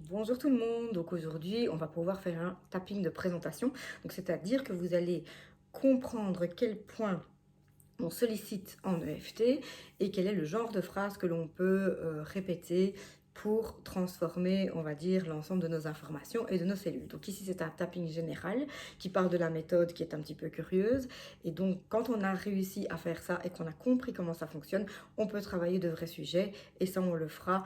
Bonjour tout le monde, donc aujourd'hui on va pouvoir faire un tapping de présentation, donc c'est-à-dire que vous allez comprendre quel point on sollicite en EFT et quel est le genre de phrase que l'on peut répéter pour transformer, on va dire, l'ensemble de nos informations et de nos cellules. Donc ici, c'est un tapping général qui part de la méthode qui est un petit peu curieuse. Et donc, quand on a réussi à faire ça et qu'on a compris comment ça fonctionne, on peut travailler de vrais sujets. Et ça, on le fera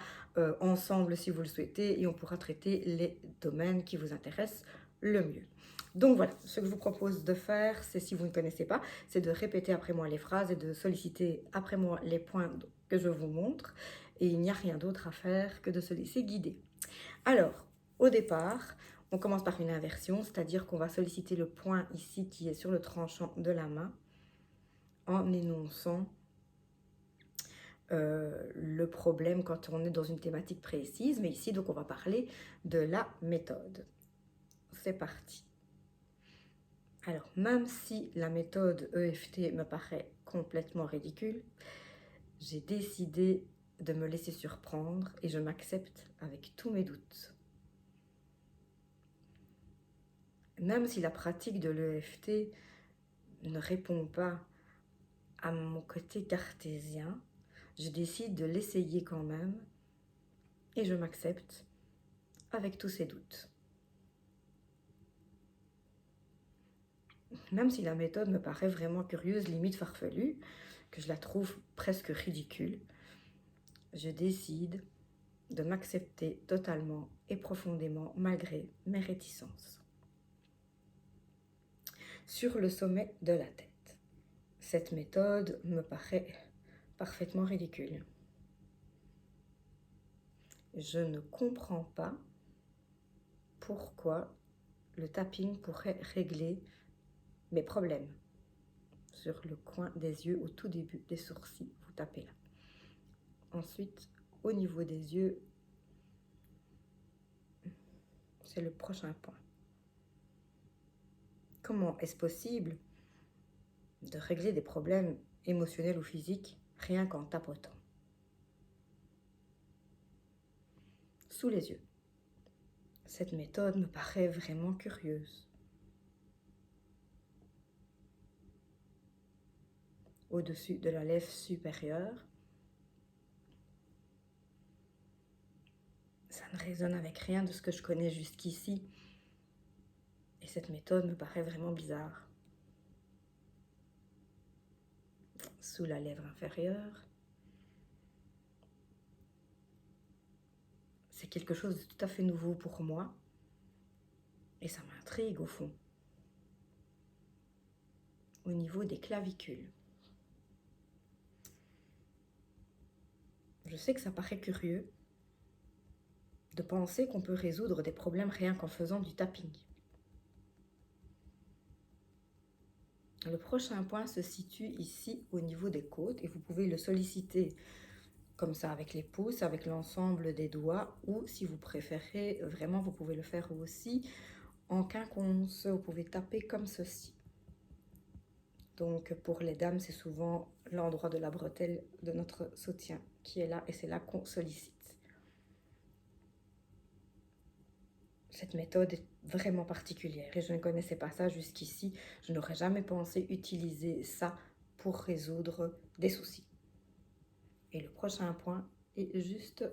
ensemble si vous le souhaitez et on pourra traiter les domaines qui vous intéressent le mieux. Donc voilà, ce que je vous propose de faire, c'est si vous ne connaissez pas, c'est de répéter après moi les phrases et de solliciter après moi les points que je vous montre. Et il n'y a rien d'autre à faire que de se laisser guider. Alors, au départ, on commence par une inversion, c'est-à-dire qu'on va solliciter le point ici qui est sur le tranchant de la main en énonçant le problème quand on est dans une thématique précise. Mais ici, donc, on va parler de la méthode. C'est parti. Alors, même si la méthode EFT me paraît complètement ridicule, j'ai décidé de me laisser surprendre et je m'accepte avec tous mes doutes. Même si la pratique de l'EFT ne répond pas à mon côté cartésien, je décide de l'essayer quand même et je m'accepte avec tous ces doutes. Même si la méthode me paraît vraiment curieuse, limite farfelue, que je la trouve presque ridicule, je décide de m'accepter totalement et profondément malgré mes réticences. Sur le sommet de la tête, cette méthode me paraît parfaitement ridicule. Je ne comprends pas pourquoi le tapping pourrait régler mes problèmes. Sur le coin des yeux, au tout début des sourcils, vous tapez là. Ensuite, au niveau des yeux, c'est le prochain point. Comment est-ce possible de régler des problèmes émotionnels ou physiques rien qu'en tapotant? Sous les yeux. Cette méthode me paraît vraiment curieuse. Au-dessus de la lèvre supérieure, ça ne résonne avec rien de ce que je connais jusqu'ici. Et cette méthode me paraît vraiment bizarre. Sous la lèvre inférieure, c'est quelque chose de tout à fait nouveau pour moi. Et ça m'intrigue au fond. Au niveau des clavicules. Je sais que ça paraît curieux de penser qu'on peut résoudre des problèmes rien qu'en faisant du tapping. Le prochain point se situe ici au niveau des côtes et vous pouvez le solliciter comme ça avec les pouces, avec l'ensemble des doigts ou si vous préférez, vraiment vous pouvez le faire aussi en quinconce, vous pouvez taper comme ceci. Donc pour les dames, c'est souvent l'endroit de la bretelle de notre soutien qui est là et c'est là qu'on sollicite. Cette méthode est vraiment particulière et je ne connaissais pas ça jusqu'ici. Je n'aurais jamais pensé utiliser ça pour résoudre des soucis. Et le prochain point est juste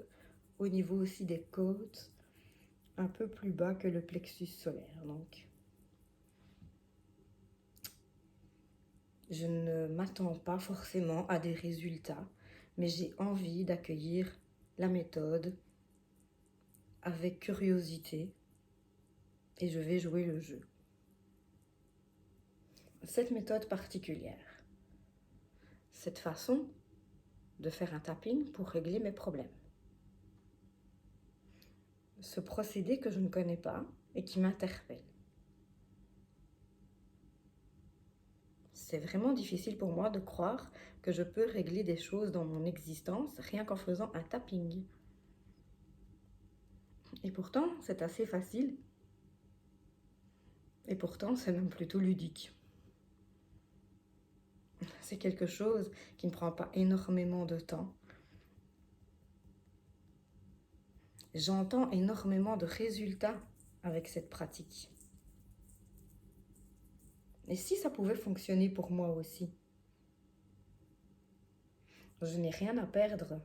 au niveau aussi des côtes, un peu plus bas que le plexus solaire. Donc, je ne m'attends pas forcément à des résultats, mais j'ai envie d'accueillir la méthode avec curiosité et je vais jouer le jeu. Cette méthode particulière, cette façon de faire un tapping pour régler mes problèmes. Ce procédé que je ne connais pas et qui m'interpelle. C'est vraiment difficile pour moi de croire que je peux régler des choses dans mon existence rien qu'en faisant un tapping. Et pourtant, c'est assez facile. Et pourtant, c'est même plutôt ludique. C'est quelque chose qui ne prend pas énormément de temps. J'entends énormément de résultats avec cette pratique. Et si ça pouvait fonctionner pour moi aussi? Je n'ai rien à perdre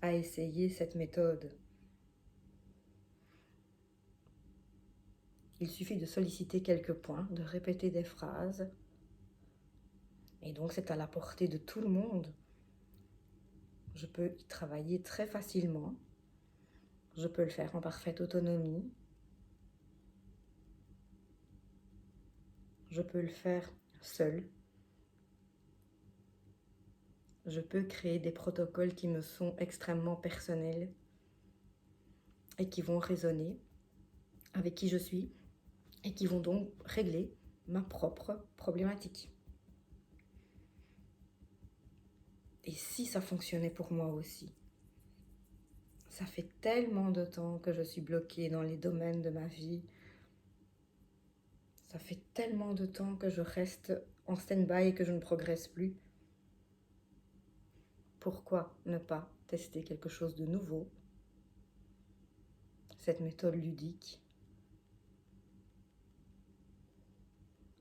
à essayer cette méthode. Il suffit de solliciter quelques points, de répéter des phrases. Et donc c'est à la portée de tout le monde. Je peux y travailler très facilement. Je peux le faire en parfaite autonomie. Je peux le faire seul. Je peux créer des protocoles qui me sont extrêmement personnels et qui vont résonner avec qui je suis et qui vont donc régler ma propre problématique. Et si ça fonctionnait pour moi aussi? Ça fait tellement de temps que je suis bloquée dans les domaines de ma vie. Ça fait tellement de temps que je reste en stand-by et que je ne progresse plus. Pourquoi ne pas tester quelque chose de nouveau? Cette méthode ludique,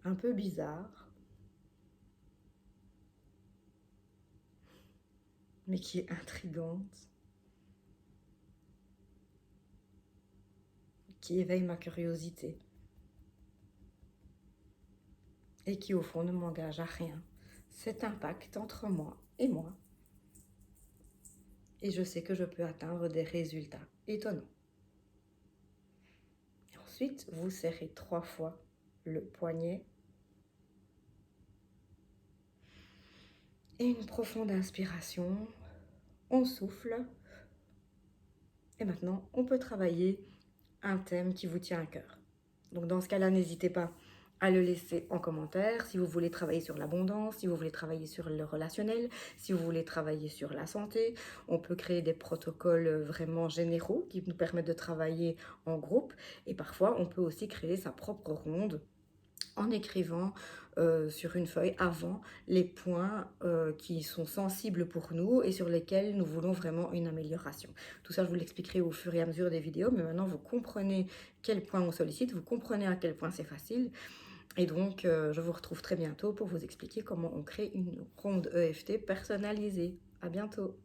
un peu bizarre, mais qui est intrigante, qui éveille ma curiosité et qui au fond ne m'engage à rien. C'est un pacte entre moi. Et je sais que je peux atteindre des résultats étonnants. Et ensuite, vous serrez 3 fois le poignet. Et une profonde inspiration. On souffle. Et maintenant, on peut travailler un thème qui vous tient à cœur. Donc dans ce cas-là, n'hésitez pas à le laisser en commentaire. Si vous voulez travailler sur l'abondance, si vous voulez travailler sur le relationnel, si vous voulez travailler sur la santé, on peut créer des protocoles vraiment généraux qui nous permettent de travailler en groupe. Et parfois, on peut aussi créer sa propre ronde en écrivant sur une feuille avant les points qui sont sensibles pour nous et sur lesquels nous voulons vraiment une amélioration. Tout ça, je vous l'expliquerai au fur et à mesure des vidéos, mais maintenant, vous comprenez quel point on sollicite, vous comprenez à quel point c'est facile. Et donc, je vous retrouve très bientôt pour vous expliquer comment on crée une ronde EFT personnalisée. À bientôt!